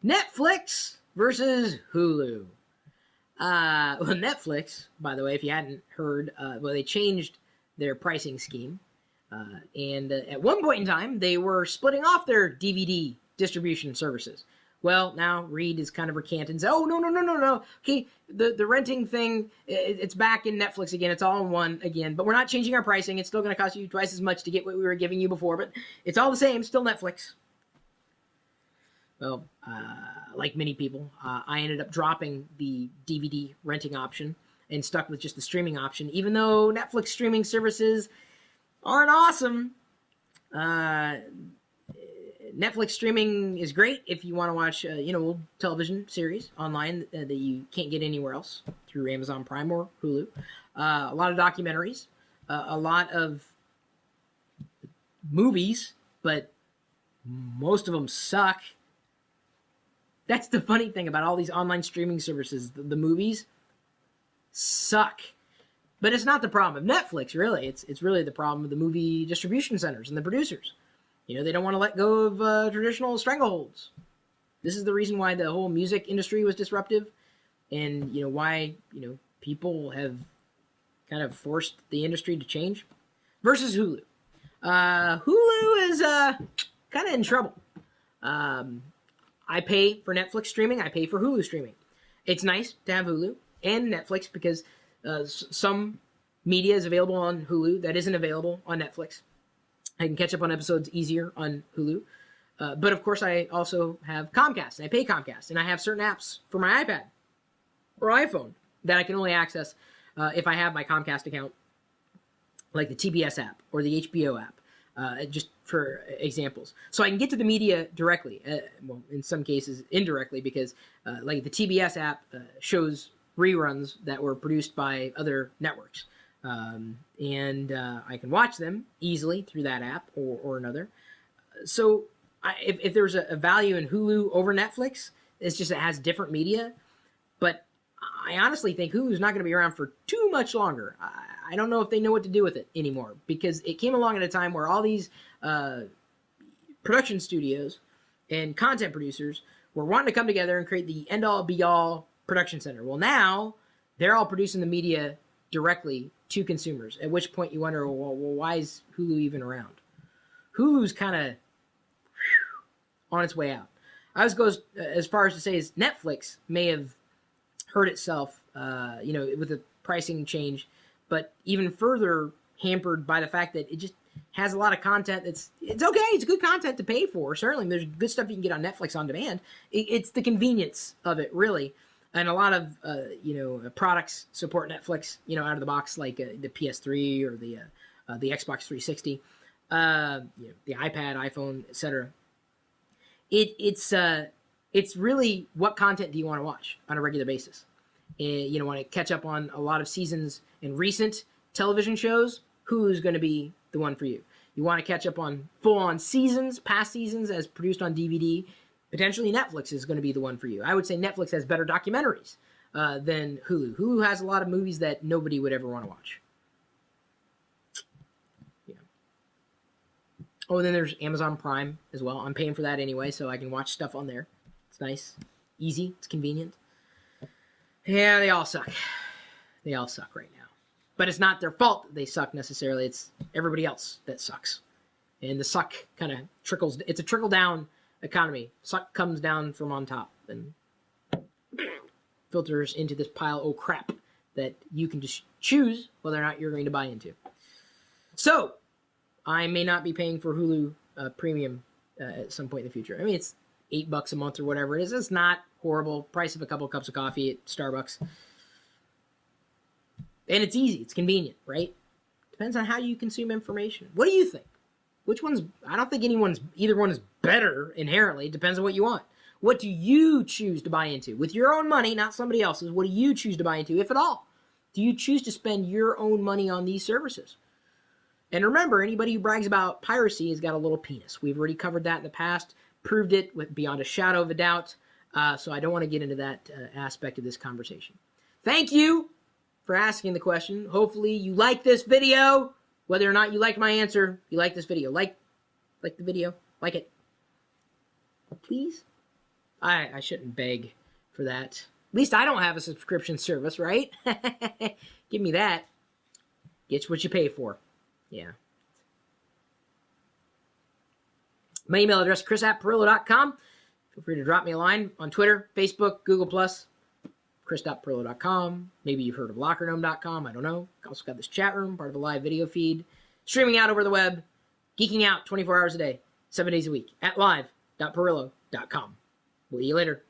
Netflix versus Hulu. Well, Netflix, by the way, if you hadn't heard, they changed their pricing scheme. And at one point in time, they were splitting off their DVD distribution services. Well, now Reed is kind of recanted and said, oh, no. Okay, the renting thing, it's back in Netflix again. It's all in one again. But we're not changing our pricing. It's still going to cost you twice as much to get what we were giving you before. But it's all the same, still Netflix. Well, like many people, I ended up dropping the DVD renting option and stuck with just the streaming option. Even though Netflix streaming services aren't awesome, Netflix streaming is great if you want to watch, old television series online that you can't get anywhere else through Amazon Prime or Hulu. A lot of documentaries, a lot of movies, but most of them suck. That's the funny thing about all these online streaming services. The movies suck. But it's not the problem of Netflix, really. It's really the problem of the movie distribution centers and the producers. They don't want to let go of traditional strangleholds. This is the reason why the whole music industry was disruptive, and why people have kind of forced the industry to change. Versus Hulu. Hulu is kind of in trouble. I pay for Netflix streaming. I pay for Hulu streaming. It's nice to have Hulu and Netflix because some media is available on Hulu that isn't available on Netflix. I can catch up on episodes easier on Hulu. But of course, I also have Comcast, and I pay Comcast, and I have certain apps for my iPad or iPhone that I can only access if I have my Comcast account, like the TBS app or the HBO app. Just for examples. So I can get to the media directly, in some cases indirectly, because like the TBS app shows reruns that were produced by other networks. And I can watch them easily through that app or another. So if there's a value in Hulu over Netflix, it's just it has different media. But I honestly think Hulu's not going to be around for too much longer. I don't know if they know what to do with it anymore, because it came along at a time where all these production studios and content producers were wanting to come together and create the end-all, be-all production center. Well, now they're all producing the media directly to consumers, at which point you wonder, well, why is Hulu even around? Hulu's kind of on its way out. I was goes as far as to say is Netflix may have hurt itself, with the pricing change, but even further hampered by the fact that it just has a lot of content it's okay. It's good content to pay for. Certainly, there's good stuff you can get on Netflix on demand. It's the convenience of it, really. And a lot of, products support Netflix, out of the box, like the PS3 or the Xbox 360, the iPad, iPhone, etc. It's really what content do you want to watch on a regular basis? Want to catch up on a lot of seasons in recent television shows, Hulu's going to be the one for you. You want to catch up on full-on seasons, past seasons as produced on DVD, potentially Netflix is going to be the one for you. I would say Netflix has better documentaries than Hulu. Hulu has a lot of movies that nobody would ever want to watch. Yeah. Oh, and then there's Amazon Prime as well. I'm paying for that anyway, so I can watch stuff on there. It's nice, easy, it's convenient. Yeah, they all suck. They all suck right now. But it's not their fault that they suck necessarily. It's everybody else that sucks. And the suck kind of trickles. It's a trickle-down economy. Suck comes down from on top and filters into this pile of crap that you can just choose whether or not you're going to buy into. So, I may not be paying for Hulu Premium at some point in the future. I mean, it's $8 a month or whatever it is. It's not horrible. Price of a couple of cups of coffee at Starbucks. And it's easy. It's convenient, right? Depends on how you consume information. What do you think? Which one's... I don't think either one is better inherently. It depends on what you want. What do you choose to buy into? With your own money, not somebody else's. What do you choose to buy into, if at all? Do you choose to spend your own money on these services? And remember, anybody who brags about piracy has got a little penis. We've already covered that in the past. Proved it beyond a shadow of a doubt. So I don't want to get into that aspect of this conversation. Thank you for asking the question. Hopefully you like this video. Whether or not you like my answer, you like this video. Like the video. Like it. Please. I shouldn't beg for that. At least I don't have a subscription service, right? Give me that. Get what you pay for. Yeah. My email address, chris@perillo.com. Feel free to drop me a line on Twitter, Facebook, Google+, chris.perillo.com. Maybe you've heard of lockergnome.com. I don't know. Also got this chat room, part of a live video feed. Streaming out over the web. Geeking out 24 hours a day, 7 days a week at live.perillo.com. We'll see you later.